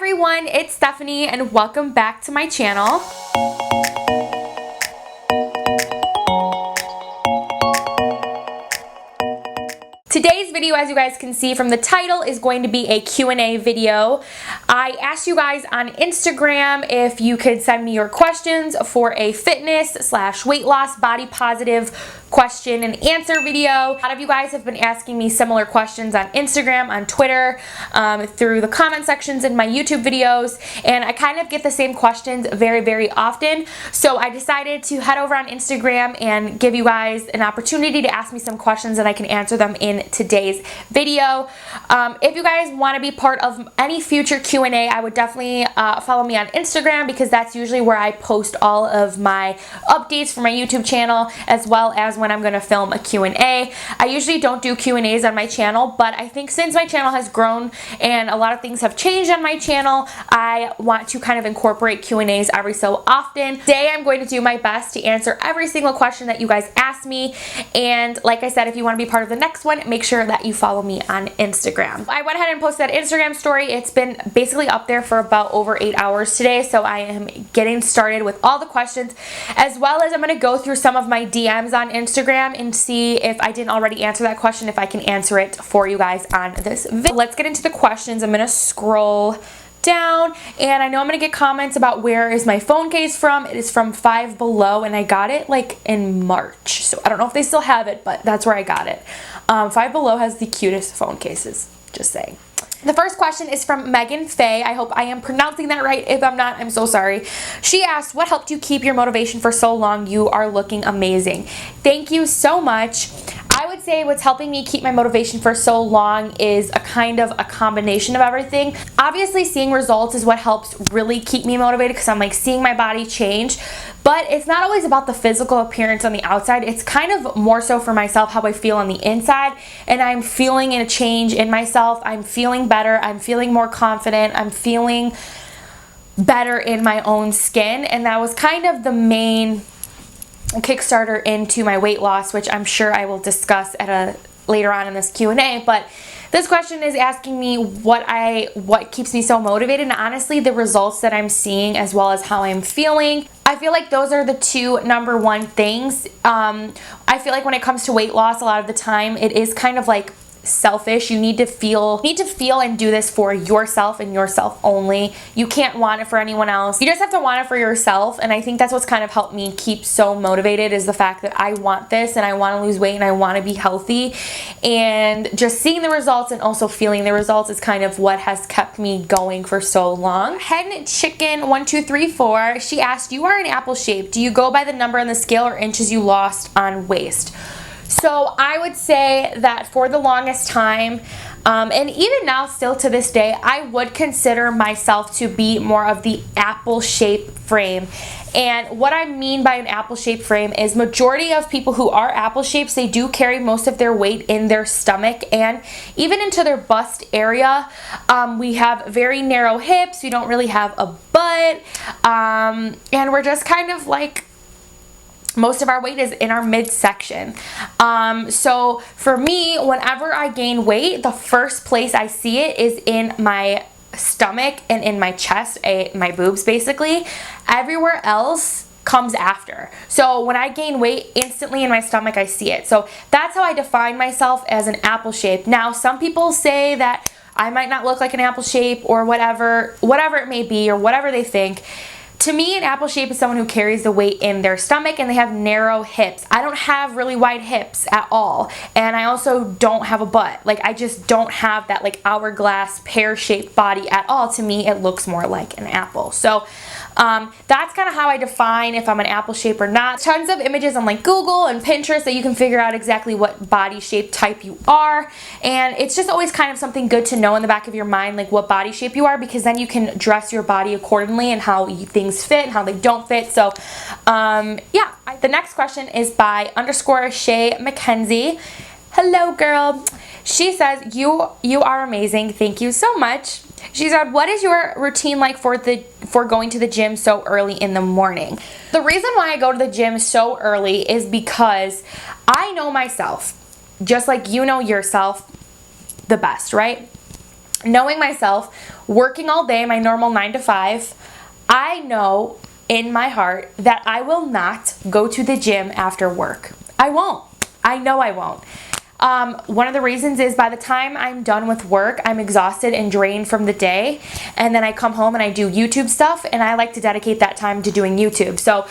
everyone, it's Stephanie and welcome back to my channel. Today's video, as you guys can see from the title, is going to be a Q&A video. I asked you guys on Instagram if you could send me your questions for a fitness/weight loss body positive question and answer video. A lot of you guys have been asking me similar questions on Instagram, on Twitter, through the comment sections in my YouTube videos, and I kind of get the same questions very often. So I decided to head over on Instagram and give you guys an opportunity to ask me some questions and I can answer them in today's video. If you guys want to be part of any future Q&A, I would definitely follow me on Instagram because that's usually where I post all of my updates for my YouTube channel, as well as when I'm going to film a Q&A. I usually don't do Q&As on my channel, but I think since my channel has grown and a lot of things have changed on my channel, I want to kind of incorporate Q&As every so often. Today I'm going to do my best to answer every single question that you guys ask me, and like I said, if you want to be part of the next one, make sure that you follow me on Instagram. I went ahead and posted that Instagram story. It's been basically up there for about over 8 hours today, so I am getting started with all the questions, as well as I'm going to go through some of my DMs on Instagram and see if I didn't already answer that question, if I can answer it for you guys on this video. Let's get into the questions. I'm going to scroll down, and I know I'm going to get comments about where is my phone case from. It is from Five Below, and I got it like in March, so I don't know if they still have it, but that's where I got it. Five Below has the cutest phone cases, just saying. The first question is from Megan Faye. I hope I am pronouncing that right. If I'm not, I'm so sorry. She asked, what helped you keep your motivation for so long? You are looking amazing. Thank you so much. I would say what's helping me keep my motivation for so long is a kind of a combination of everything. Obviously, seeing results is what helps really keep me motivated because I'm like seeing my body change. But it's not always about the physical appearance on the outside. It's kind of more so for myself how I feel on the inside. And I'm feeling a change in myself. I'm feeling better. I'm feeling more confident. I'm feeling better in my own skin. And that was kind of the main Kickstarter into my weight loss, which I'm sure I will discuss at later on in this Q&A. But this question is asking me what keeps me so motivated, and honestly the results that I'm seeing as well as how I'm feeling. I feel like those are the two #1 things. I feel like when it comes to weight loss, a lot of the time it is kind of like selfish. You need to feel and do this for yourself and yourself only. You can't want it for anyone else. You just have to want it for yourself, and I think that's what's kind of helped me keep so motivated, is the fact that I want this and I want to lose weight and I want to be healthy, and just seeing the results and also feeling the results is kind of what has kept me going for so long. Hen Chicken 1234, she asked, you are in apple shape. Do you go by the number on the scale or inches you lost on waist? So I would say that for the longest time, and even now still to this day, I would consider myself to be more of the apple shape frame. And what I mean by an apple shape frame is majority of people who are apple shapes, they do carry most of their weight in their stomach and even into their bust area. We have very narrow hips, we don't really have a butt, and we're just kind of like, most of our weight is in our midsection. So for me, whenever I gain weight, the first place I see it is in my stomach and in my chest, my boobs basically. Everywhere else comes after. So when I gain weight, instantly in my stomach I see it. So that's how I define myself as an apple shape. Now some people say that I might not look like an apple shape or whatever it may be, or whatever they think. To me, an apple shape is someone who carries the weight in their stomach and they have narrow hips. I don't have really wide hips at all. And I also don't have a butt. Like, I just don't have that like hourglass pear-shaped body at all. To me, it looks more like an apple. So that's kind of how I define if I'm an apple shape or not. Tons of images on like Google and Pinterest that you can figure out exactly what body shape type you are. And it's just always kind of something good to know in the back of your mind, like what body shape you are, because then you can dress your body accordingly and how things fit and how they don't fit. So yeah, the next question is by _Shay Mackenzie. Hello girl. She says, you are amazing. Thank you so much. She said, what is your routine like for going to the gym so early in the morning? The reason why I go to the gym so early is because I know myself, just like you know yourself the best, right? knowing myself, working all day, my normal 9 to 5, I know in my heart that I will not go to the gym after work. I won't. I know I won't. One of the reasons is by the time I'm done with work, I'm exhausted and drained from the day, and then I come home and I do YouTube stuff, and I like to dedicate that time to doing YouTube. So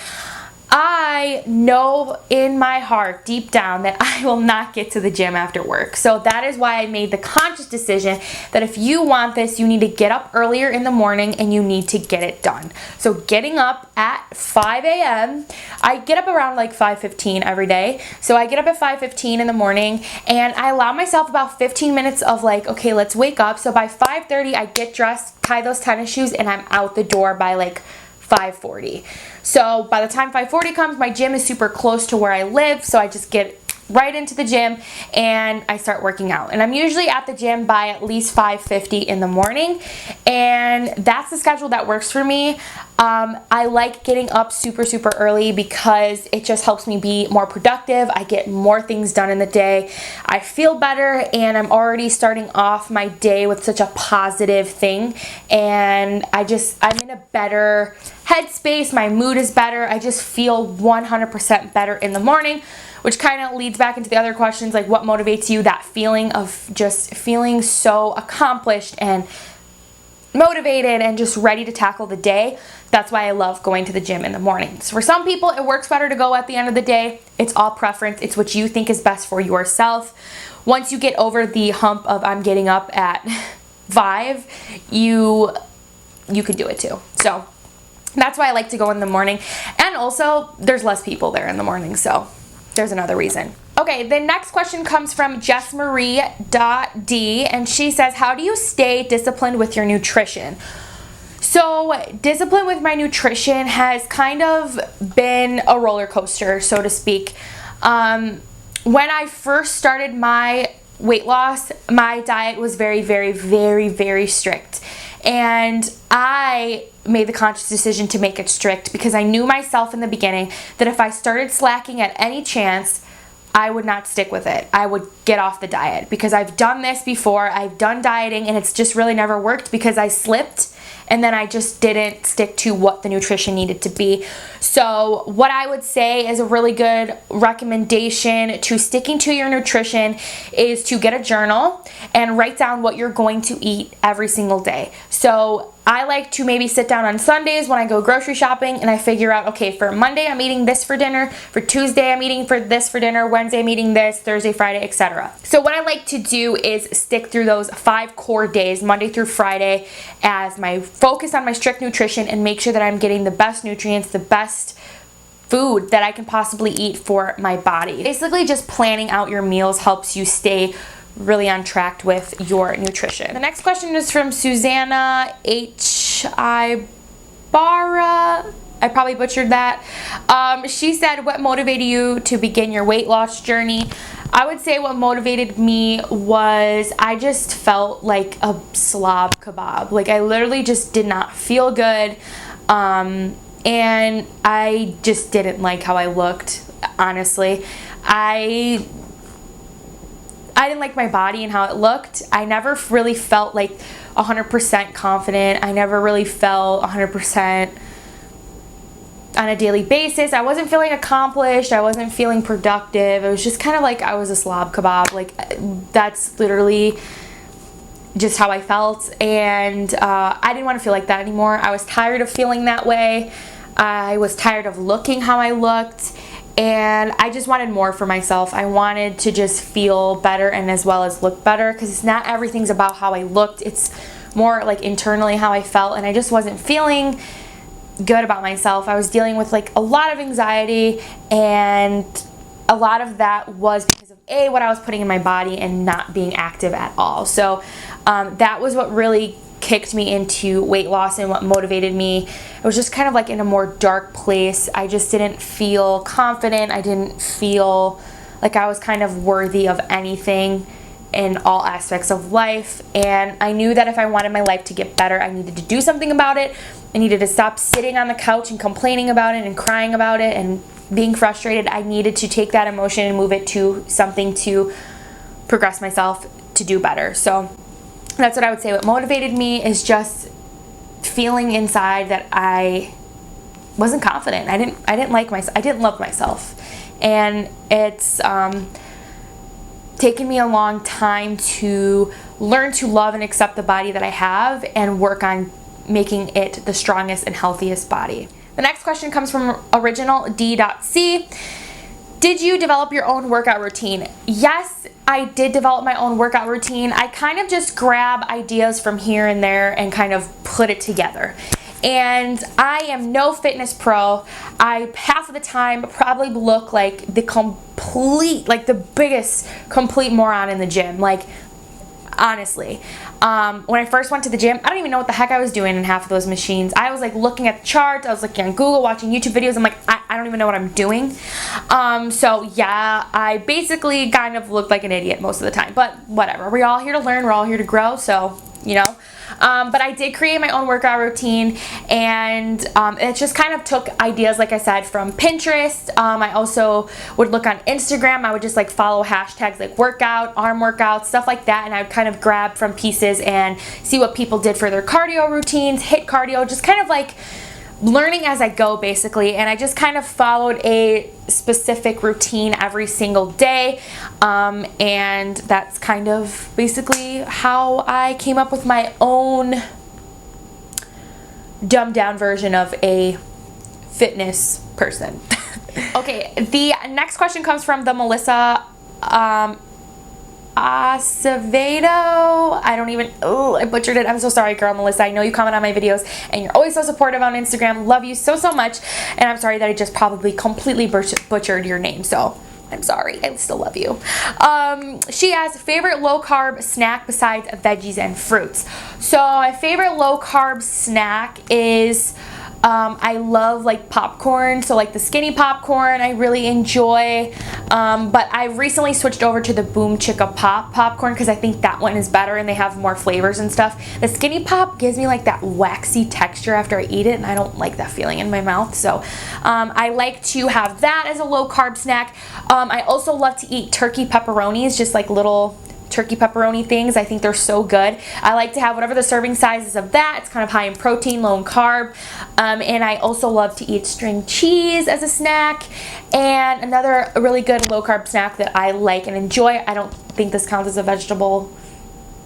I know in my heart, deep down, that I will not get to the gym after work. So that is why I made the conscious decision that if you want this, you need to get up earlier in the morning and you need to get it done. So getting up at 5 a.m., I get up around like 5:15 every day. So I get up at 5:15 in the morning and I allow myself about 15 minutes of like, okay, let's wake up. So by 5:30, I get dressed, tie those tennis shoes, and I'm out the door by like 5:40. So by the time 5:40 comes, my gym is super close to where I live, so I just get right into the gym and I start working out. And I'm usually at the gym by at least 5:50 in the morning, and that's the schedule that works for me. I like getting up super early because it just helps me be more productive. I get more things done in the day. I feel better, and I'm already starting off my day with such a positive thing, and I'm in a better headspace. My mood is better. I just feel 100% better in the morning, which kind of leads back into the other questions, like what motivates you, that feeling of just feeling so accomplished and motivated and just ready to tackle the day. That's why I love going to the gym in the mornings. For some people, it works better to go at the end of the day. It's all preference. It's what you think is best for yourself. Once you get over the hump of I'm getting up at 5, you can do it too. So that's why I like to go in the morning. And also, there's less people there in the morning, so there's another reason. Okay, the next question comes from JessMarie.D, and she says, how do you stay disciplined with your nutrition? So discipline with my nutrition has kind of been a roller coaster, so to speak. When I first started my weight loss, my diet was very strict. And I made the conscious decision to make it strict because I knew myself in the beginning that if I started slacking at any chance, I would not stick with it. I would get off the diet because I've done this before. I've done dieting and it's just really never worked because I slipped and then I just didn't stick to what the nutrition needed to be. So what I would say is a really good recommendation to sticking to your nutrition is to get a journal and write down what you're going to eat every single day. So I like to maybe sit down on Sundays when I go grocery shopping and I figure out, okay, for Monday I'm eating this for dinner, for Tuesday I'm eating for this for dinner, Wednesday I'm eating this, Thursday, Friday, etc. So what I like to do is stick through those 5 core days, Monday through Friday, as my focus on my strict nutrition and make sure that I'm getting the best nutrients, the best food that I can possibly eat for my body. Basically, just planning out your meals helps you stay really on track with your nutrition. The next question is from Susanna H.I. Barra. I probably butchered that. She said, what motivated you to begin your weight loss journey? I would say what motivated me was I just felt like a slob kebab. Like I literally just did not feel good. And I just didn't like how I looked, honestly. I didn't like my body and how it looked. I never really felt like 100% confident. I never really felt 100% on a daily basis. I wasn't feeling accomplished. I wasn't feeling productive. It was just kind of like I was a slob kebab. Like that's literally just how I felt. And I didn't want to feel like that anymore. I was tired of feeling that way. I was tired of looking how I looked. And I just wanted more for myself. I wanted to just feel better and as well as look better, because it's not everything's about how I looked. It's more like internally how I felt, and I just wasn't feeling good about myself. I was dealing with like a lot of anxiety, and a lot of that was because of what I was putting in my body and not being active at all. So that was what really kicked me into weight loss and what motivated me. It was just kind of like in a more dark place. I just didn't feel confident. I didn't feel like I was kind of worthy of anything in all aspects of life. And I knew that if I wanted my life to get better, I needed to do something about it. I needed to stop sitting on the couch and complaining about it and crying about it and being frustrated. I needed to take that emotion and move it to something to progress myself to do better. So That's what I would say. What motivated me is just feeling inside that I wasn't confident. I didn't like myself. I didn't love myself. And it's taken me a long time to learn to love and accept the body that I have and work on making it the strongest and healthiest body. The next question comes from original D.C. Did you develop your own workout routine? Yes, I did develop my own workout routine. I kind of just grab ideas from here and there and kind of put it together. And I am no fitness pro. I half of the time probably look like the biggest complete moron in the gym. Like, honestly, when I first went to the gym, I don't even know what the heck I was doing in half of those machines. I was like looking at the charts, I was looking on Google, watching YouTube videos. I'm like, I don't even know what I'm doing. So yeah, I basically kind of looked like an idiot most of the time, but whatever. We're all here to learn, we're all here to grow, so, you know. But I did create my own workout routine, and it just kind of took ideas, like I said, from Pinterest. I also would look on Instagram. I would just like follow hashtags like workout, arm workouts, stuff like that, and I would kind of grab from pieces and see what people did for their cardio routines, hit cardio, just kind of like learning as I go, basically. And I just kind of followed a specific routine every single day, and that's kind of basically how I came up with my own dumbed down version of a fitness person. Okay, the next question comes from the Melissa Acevedo. I butchered it. I'm so sorry, girl, Melissa. I know you comment on my videos and you're always so supportive on Instagram. Love you so, so much. And I'm sorry that I just probably completely butchered your name. So I'm sorry. I still love you. She has favorite low carb snack besides veggies and fruits. So my favorite low carb snack is I love like popcorn, so like the skinny popcorn I really enjoy, but I recently switched over to the Boom Chicka Pop popcorn because I think that one is better and they have more flavors and stuff. The skinny pop gives me like that waxy texture after I eat it, and I don't like that feeling in my mouth, so I like to have that as a low carb snack. I also love to eat turkey pepperonis, just like little turkey pepperoni things. I think they're so good. I like to have whatever the serving size is of that. It's kind of high in protein, low in carb. And I also love to eat string cheese as a snack. And another really good low carb snack that I like and enjoy, I don't think this counts as a vegetable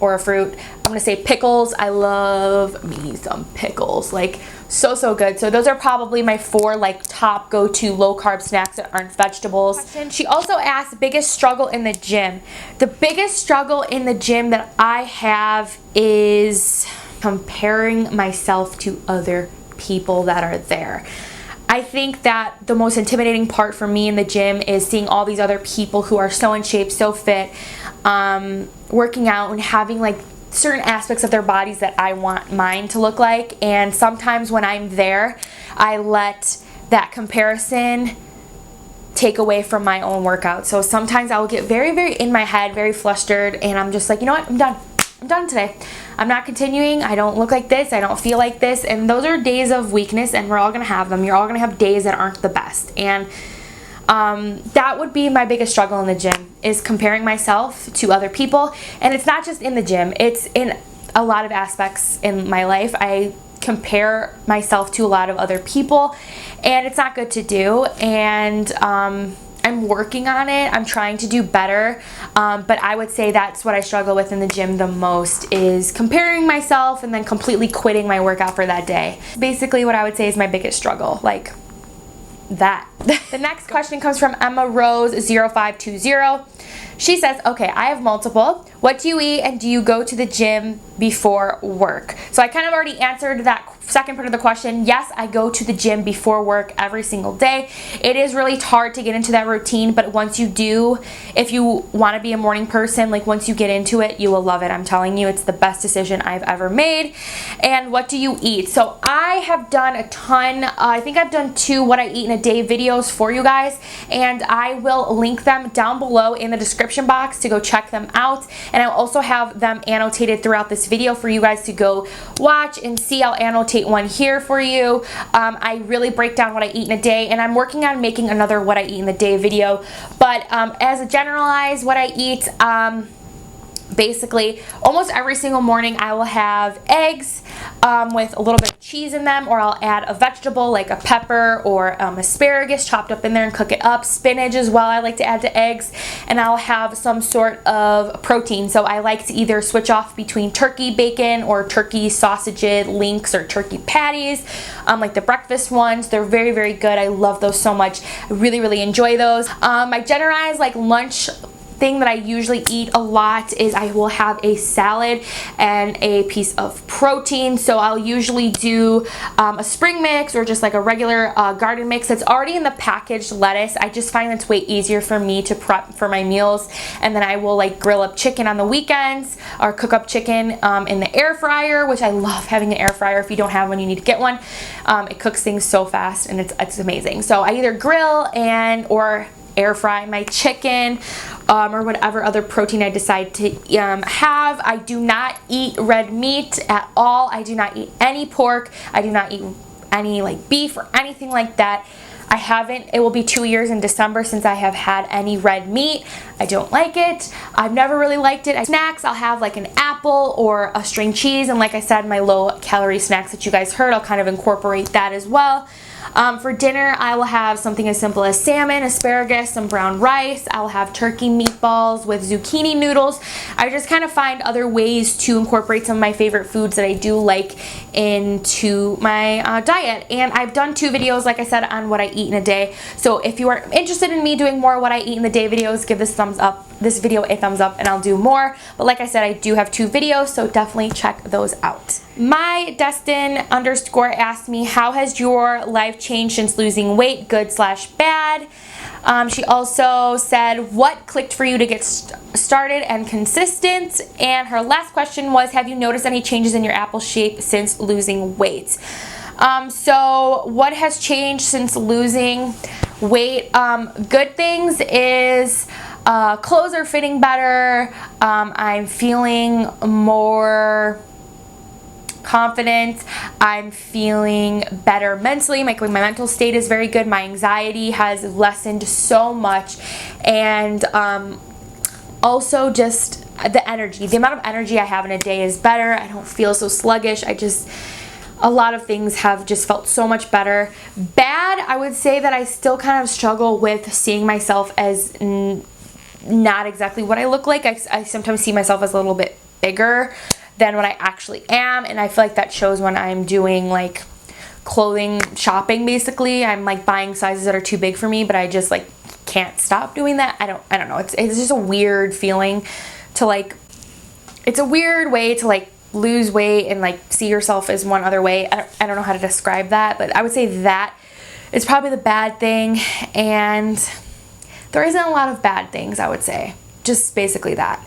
or a fruit, I'm gonna say pickles. I love me some pickles, like so, so good. So those are probably my 4 like top go-to low carb snacks that aren't vegetables. She also asked, biggest struggle in the gym. The biggest struggle in the gym that I have is comparing myself to other people that are there. I think that the most intimidating part for me in the gym is seeing all these other people who are so in shape, so fit, working out and having like certain aspects of their bodies that I want mine to look like. And sometimes when I'm there, I let that comparison take away from my own workout. So sometimes I will get very, very in my head, very flustered, and I'm just like, you know what, I'm done. I'm done today. I'm not continuing. I don't look like this. I don't feel like this. And those are days of weakness, and we're all going to have them. You're all going to have days that aren't the best. And that would be my biggest struggle in the gym, is comparing myself to other people. And it's not just in the gym. It's in a lot of aspects in my life. I compare myself to a lot of other people, and it's not good to do. And I'm working on it. I'm trying to do better, but I would say that's what I struggle with in the gym the most, is comparing myself and then completely quitting my workout for that day. Basically what I would say is my biggest struggle, like that. The next question comes from Emma Rose 0520. She says, okay, I have multiple. What do you eat, and do you go to the gym before work? So I kind of already answered that second part of the question. Yes, I go to the gym before work every single day. It is really hard to get into that routine, but once you do, if you want to be a morning person, like once you get into it, you will love it. I'm telling you, it's the best decision I've ever made. And what do you eat? So I have done a ton. I think I've done 2 what I eat in a day videos for you guys, and I will link them down below in the description box to go check them out. And I'll also have them annotated throughout this video for you guys to go watch and see. I'll annotate one here for you. I really break down what I eat in a day, and I'm working on making another what I eat in the day video. But as a generalized what I eat, basically almost every single morning I will have eggs with a little bit of cheese in them, or I'll add a vegetable like a pepper or asparagus chopped up in there and cook it up. Spinach as well I like to add to eggs, and I'll have some sort of protein. So I like to either switch off between turkey bacon or turkey sausages, links, or turkey patties, like the breakfast ones. They're very, very good. I love those so much. I really, really enjoy those. My generalized like lunch thing that I usually eat a lot is I will have a salad and a piece of protein. So I'll usually do a spring mix or just like a regular garden mix that's already in the packaged lettuce. I just find it's way easier for me to prep for my meals, and then I will like grill up chicken on the weekends or cook up chicken in the air fryer, which I love having an air fryer. If you don't have one, you need to get one. It cooks things so fast and it's amazing. So I either grill or air fry my chicken or whatever other protein I decide to have. I do not eat red meat at all. I do not eat any pork. I do not eat any like beef or anything like that. I haven't. It will be 2 years in December since I have had any red meat. I don't like it. I've never really liked it. Snacks, I'll have like an apple or a string cheese, and like I said, my low calorie snacks that you guys heard, I'll kind of incorporate that as well. For dinner, I will have something as simple as salmon, asparagus, some brown rice. I'll have turkey meatballs with zucchini noodles. I just kind of find other ways to incorporate some of my favorite foods that I do like into my diet. And I've done 2 videos, like I said, on what I eat in a day. So if you are interested in me doing more what I eat in the day videos, give this video a thumbs up and I'll do more. But like I said, I do have 2 videos, so definitely check those out. My Destin _ asked me, how has your life changed since losing weight, good/bad? She also said, what clicked for you to get started and consistent? And her last question was, have you noticed any changes in your apple shape since losing weight? So what has changed since losing weight? Good things is clothes are fitting better. I'm feeling more confident. I'm feeling better mentally. My mental state is very good. My anxiety has lessened so much, and also just the energy. The amount of energy I have in a day is better. I don't feel so sluggish. A lot of things have just felt so much better. Bad, I would say that I still kind of struggle with seeing myself as not exactly what I look like. I sometimes see myself as a little bit bigger than what I actually am, and I feel like that shows when I'm doing like clothing shopping. Basically, I'm like buying sizes that are too big for me, but I just like can't stop doing that. I don't know. It's just a weird feeling to like. It's a weird way to like lose weight and like see yourself as one other way. I don't know how to describe that, but I would say that is probably the bad thing, and there isn't a lot of bad things, I would say. Just basically that.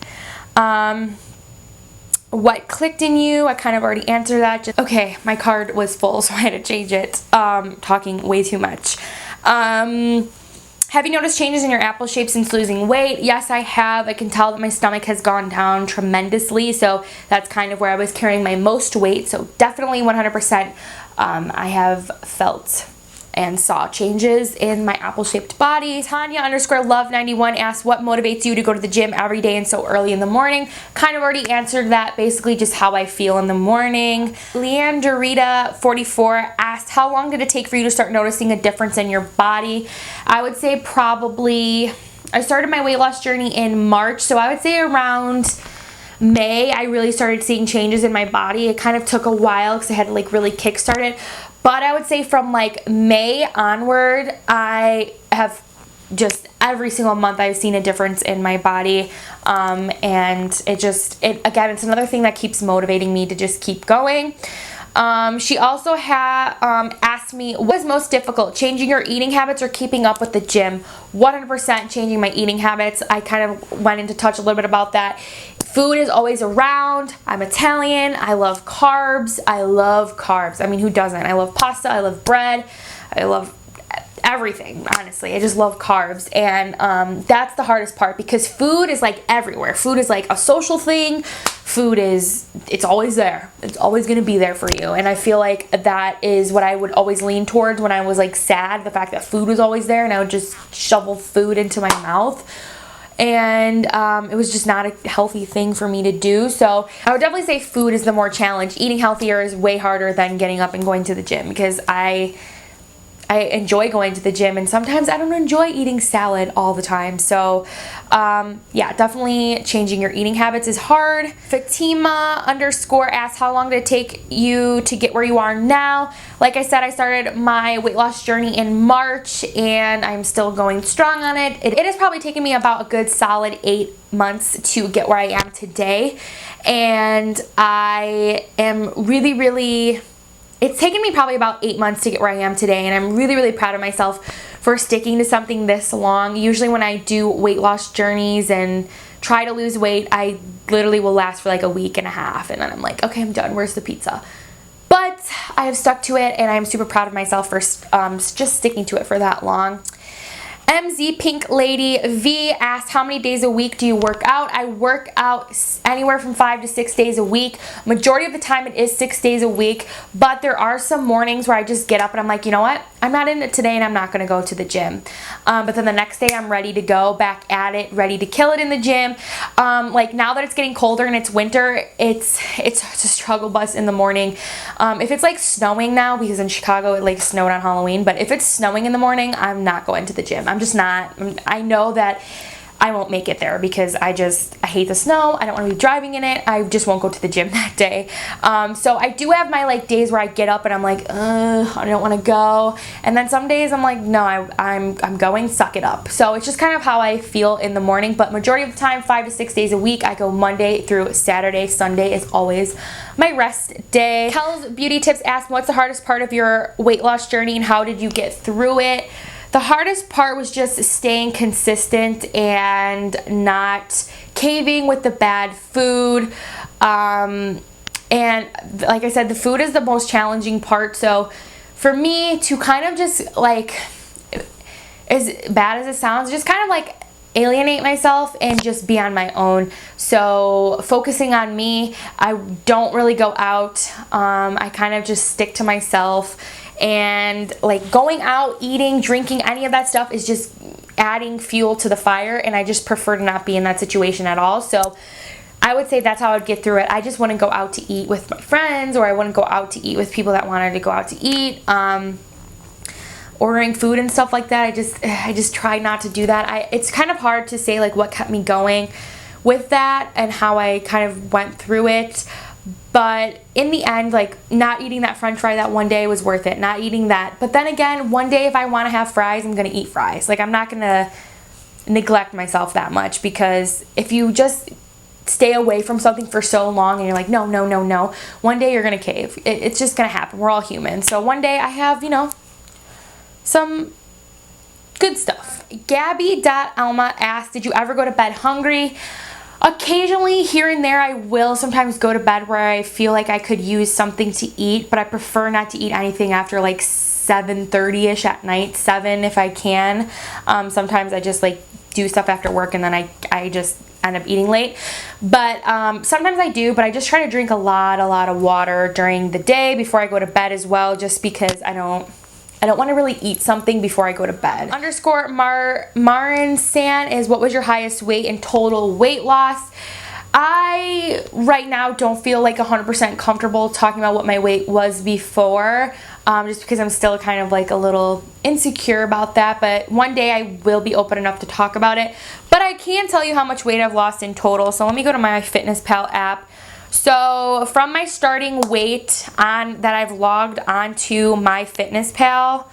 What clicked in you? I kind of already answered that. Okay, my card was full, so I had to change it. Talking way too much. Have you noticed changes in your apple shape since losing weight? Yes, I have. I can tell that my stomach has gone down tremendously, so that's kind of where I was carrying my most weight. So definitely 100% I have felt and saw changes in my apple-shaped body. Tanya _ love 91 asked, what motivates you to go to the gym every day and so early in the morning? Kind of already answered that. Basically just how I feel in the morning. Leanne Dorita 44 asked, how long did it take for you to start noticing a difference in your body? I would say probably, I started my weight loss journey in March, so I would say around May I really started seeing changes in my body. It kind of took a while because I had to like really kickstart it. But I would say from like May onward, I have just every single month I've seen a difference in my body. And again, it's another thing that keeps motivating me to just keep going. She also asked me, what is most difficult, changing your eating habits or keeping up with the gym? 100% changing my eating habits. I kind of went into touch a little bit about that. Food is always around. I'm Italian. I love carbs. I mean, who doesn't? I love pasta. I love bread. I love everything, honestly. I just love carbs, and that's the hardest part because food is like everywhere. Food is like a social thing. Food is, it's always there. It's always going to be there for you, and I feel like that is what I would always lean towards when I was like sad, the fact that food was always there and I would just shovel food into my mouth. and it was just not a healthy thing for me to do. So I would definitely say food is the more challenge. Eating healthier is way harder than getting up and going to the gym, because I enjoy going to the gym, and sometimes I don't enjoy eating salad all the time. So yeah, definitely changing your eating habits is hard. Fatima _ asks, how long did it take you to get where you are now? Like I said, I started my weight loss journey in March, and I'm still going strong on it. It has probably taken me about a good solid 8 months to get where I am today, and I am really it's taken me probably about 8 months to get where I am today, and I'm really proud of myself for sticking to something this long. Usually when I do weight loss journeys and try to lose weight, I literally will last for like a week and a half, and then I'm like, okay, I'm done, where's the pizza? But I have stuck to it, and I'm super proud of myself for just sticking to it for that long. MZ Pink Lady V asked, how many days a week do you work out? I work out anywhere from 5 to 6 days a week. Majority of the time it is 6 days a week, but there are some mornings where I just get up and I'm like, you know what? I'm not in it today, and I'm not going to go to the gym. But then the next day I'm ready to go back at it, ready to kill it in the gym. Like now that it's getting colder and it's winter, it's a struggle bus in the morning. If it's like snowing now, because in Chicago it like snowed on Halloween, but if it's snowing in the morning, I'm not going to the gym. I'm just not. I know that I won't make it there because I hate the snow. I don't want to be driving in it. I just won't go to the gym that day. So I do have my like days where I get up and I'm like, I don't want to go. And then some days I'm like, no, I'm going, suck it up. So it's just kind of how I feel in the morning. But majority of the time, 5 to 6 days a week, I go Monday through Saturday. Sunday is always my rest day. Kel's Beauty Tips asked, what's the hardest part of your weight loss journey and how did you get through it? The hardest part was just staying consistent and not caving with the bad food. And like I said, the food is the most challenging part. So for me to kind of just like, as bad as it sounds, just kind of like alienate myself and just be on my own. So focusing on me, I don't really go out. I kind of just stick to myself. And like going out, eating, drinking, any of that stuff is just adding fuel to the fire, and I just prefer to not be in that situation at all. So I would say that's how I would get through it. I just wouldn't go out to eat with my friends, or I wouldn't go out to eat with people that wanted to go out to eat. Ordering food and stuff like that, I just try not to do that. It's kind of hard to say like what kept me going with that and how I kind of went through it. But in the end, like not eating that french fry that one day was worth it. Not eating that. But then again, one day if I want to have fries, I'm going to eat fries. Like I'm not going to neglect myself that much, because if you just stay away from something for so long and you're like, no, one day you're going to cave. It's just going to happen. We're all human. So one day I have, you know, some good stuff. Gabby.Alma asked, did you ever go to bed hungry? Occasionally, here and there, I will sometimes go to bed where I feel like I could use something to eat, but I prefer not to eat anything after like 7:30ish at night, 7 if I can. Sometimes I just like do stuff after work and then I just end up eating late. But sometimes I do, but I just try to drink a lot of water during the day before I go to bed as well, just because I don't want to really eat something before I go to bed. Marin San is, what was your highest weight and total weight loss? I right now don't feel like 100% comfortable talking about what my weight was before, just because I'm still kind of like a little insecure about that. But one day I will be open enough to talk about it. But I can tell you how much weight I've lost in total. So let me go to my FitnessPal app. So from my starting weight that I've logged onto my FitnessPal,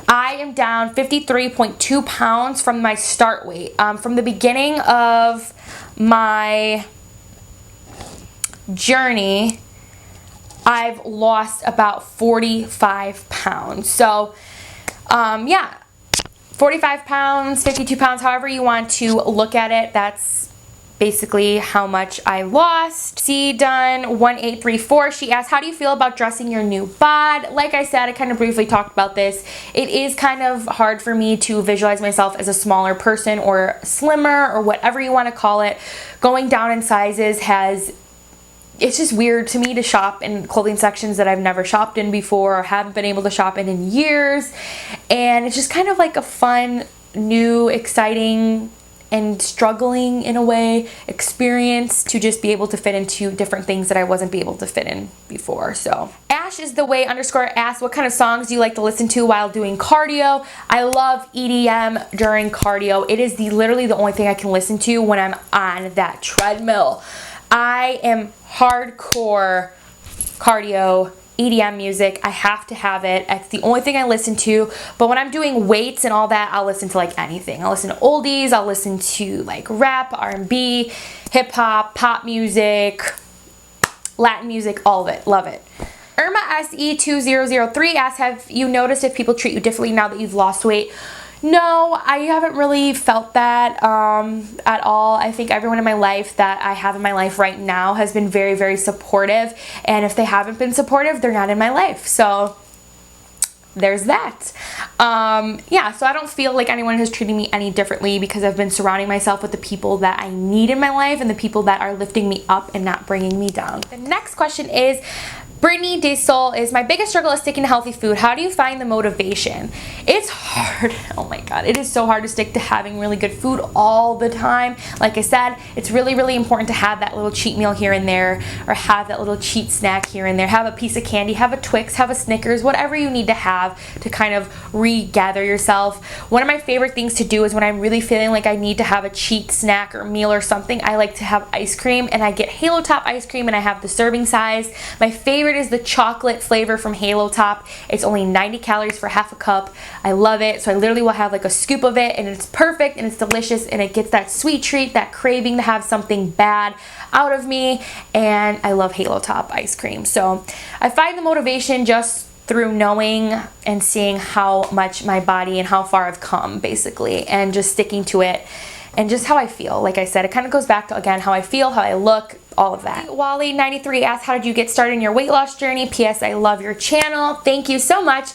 I am down 53.2 pounds from my start weight. From the beginning of my journey, I've lost about 45 pounds. So yeah, 45 pounds, 52 pounds, however you want to look at it, that's basically how much I lost. C Done 1834, she asked, how do you feel about dressing your new bod? Like I said, I kind of briefly talked about this. It is kind of hard for me to visualize myself as a smaller person or slimmer or whatever you want to call it. Going down in sizes it's just weird to me to shop in clothing sections that I've never shopped in before or haven't been able to shop in years. And it's just kind of like a fun, new, exciting and struggling in a way experience to just be able to fit into different things that I wasn't able to fit in before. So Ash is the way underscore asks, what kind of songs do you like to listen to while doing cardio? I love EDM during cardio. It is literally the only thing I can listen to when I'm on that treadmill. I am hardcore cardio EDM music. I have to have it. It's the only thing I listen to. But when I'm doing weights and all that, I'll listen to like anything. I'll listen to oldies, I'll listen to like rap, R&B, hip hop, pop music, Latin music, all of it. Love it. Irma SE2003 asks, have you noticed if people treat you differently now that you've lost weight? No, I haven't really felt that at all. I think everyone in my life that I have in my life right now has been very, very supportive. And if they haven't been supportive, they're not in my life. So there's that. Yeah, so I don't feel like anyone has treated me any differently because I've been surrounding myself with the people that I need in my life and the people that are lifting me up and not bringing me down. The next question is, Brittany De Sol is, my biggest struggle is sticking to healthy food. How do you find the motivation? It's hard. Oh my God. It is so hard to stick to having really good food all the time. Like I said, it's really, really important to have that little cheat meal here and there, or have that little cheat snack here and there. Have a piece of candy, have a Twix, have a Snickers, whatever you need to have to kind of regather yourself. One of my favorite things to do is when I'm really feeling like I need to have a cheat snack or meal or something, I like to have ice cream, and I get Halo Top ice cream and I have the serving size. My favorite is the chocolate flavor from Halo Top. It's only 90 calories for half a cup. I love it. So I literally will have like a scoop of it, and it's perfect and it's delicious, and it gets that sweet treat, that craving to have something bad out of me. And I love Halo Top ice cream. So I find the motivation just through knowing and seeing how much my body and how far I've come, basically, and just sticking to it. And just how I feel. Like I said, it kind of goes back to, again, how I feel, how I look, all of that. Wally93 asks, how did you get started in your weight loss journey? P.S. I love your channel. Thank you so much.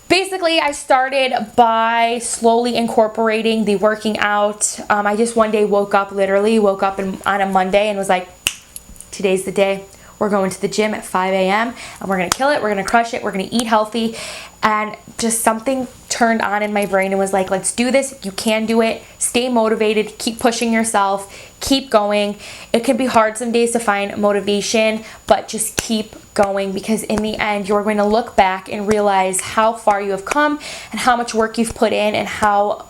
Basically, I started by slowly incorporating the working out. I just one day literally woke up on a Monday and was like, today's the day. We're going to the gym at 5 a.m. and we're going to kill it. We're going to crush it. We're going to eat healthy. And just something turned on in my brain and was like, let's do this. You can do it. Stay motivated. Keep pushing yourself. Keep going. It can be hard some days to find motivation, but just keep going, because in the end, you're going to look back and realize how far you have come and how much work you've put in and how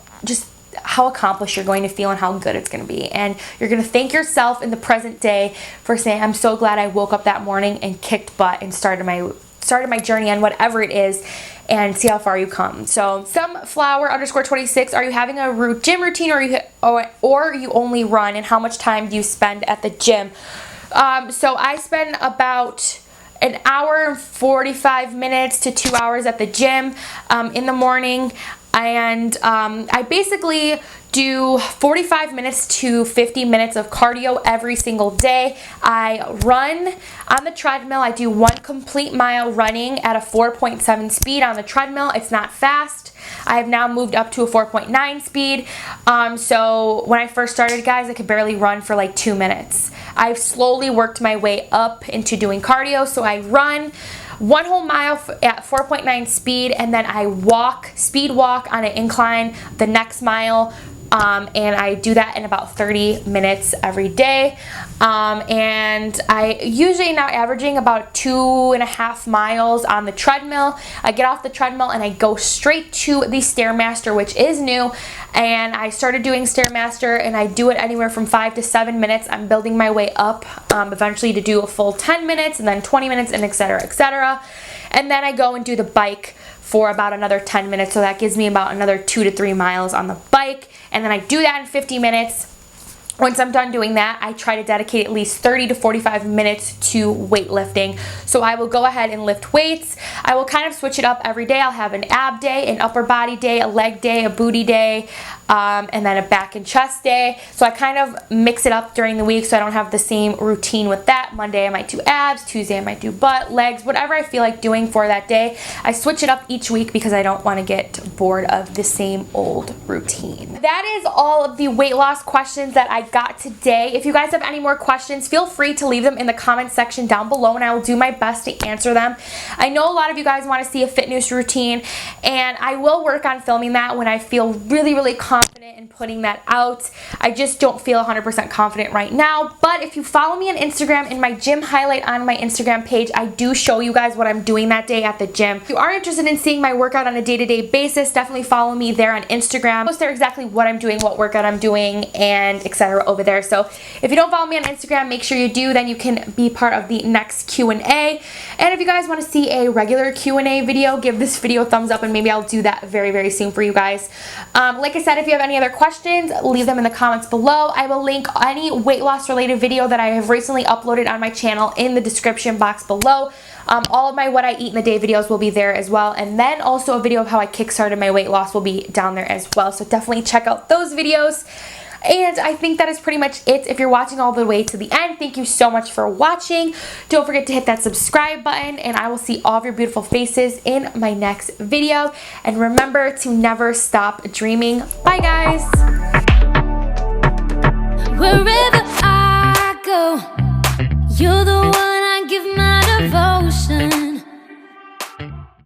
accomplished you're going to feel and how good it's going to be. And you're going to thank yourself in the present day for saying, I'm so glad I woke up that morning and kicked butt and started my journey on whatever it is, and see how far you come. So Sunflower_26, are you having a gym routine, or you only run, and how much time do you spend at the gym? So I spend about an hour and 45 minutes to 2 hours at the gym in the morning. And I basically do 45 minutes to 50 minutes of cardio every single day. I run on the treadmill. I do 1 complete mile running at a 4.7 speed on the treadmill. It's not fast. I have now moved up to a 4.9 speed. So when I first started, guys, I could barely run for like 2 minutes. I've slowly worked my way up into doing cardio. So I run 1 whole mile at 4.9 speed, and then I speed walk on an incline the next mile, and I do that in about 30 minutes every day. And I usually now averaging about 2.5 miles on the treadmill. I get off the treadmill and I go straight to the Stairmaster, which is new. And I started doing Stairmaster, and I do it anywhere from 5 to 7 minutes. I'm building my way up eventually to do a full 10 minutes and then 20 minutes and etc., etc. And then I go and do the bike for about another 10 minutes. So that gives me about another 2 to 3 miles on the bike. And then I do that in 50 minutes. Once I'm done doing that, I try to dedicate at least 30 to 45 minutes to weightlifting. So I will go ahead and lift weights. I will kind of switch it up every day. I'll have an ab day, an upper body day, a leg day, a booty day, and then a back and chest day. So I kind of mix it up during the week so I don't have the same routine with that. Monday I might do abs, Tuesday I might do butt, legs, whatever I feel like doing for that day. I switch it up each week because I don't want to get bored of the same old routine. That is all of the weight loss questions that I I've got today. If you guys have any more questions, feel free to leave them in the comment section down below and I will do my best to answer them. I know a lot of you guys want to see a fitness routine, and I will work on filming that when I feel really, really confident in putting that out. I just don't feel 100% confident right now, but if you follow me on Instagram, in my gym highlight on my Instagram page, I do show you guys what I'm doing that day at the gym. If you are interested in seeing my workout on a day-to-day basis, definitely follow me there on Instagram. I post there exactly what I'm doing, what workout I'm doing, and etc. over there. So if you don't follow me on Instagram, make sure you do, then you can be part of the next Q&A. And if you guys want to see a regular Q&A video, give this video a thumbs up and maybe I'll do that very, very soon for you guys. Like I said, if you have any other questions, leave them in the comments below. I will link any weight loss related video that I have recently uploaded on my channel in the description box below. All of my what I eat in the day videos will be there as well, and then also a video of how I kickstarted my weight loss will be down there as well, so definitely check out those videos. And I think that is pretty much it. If you're watching all the way to the end, thank you so much for watching. Don't forget to hit that subscribe button, and I will see all of your beautiful faces in my next video. And remember to never stop dreaming. Bye guys! Wherever I go, you're the one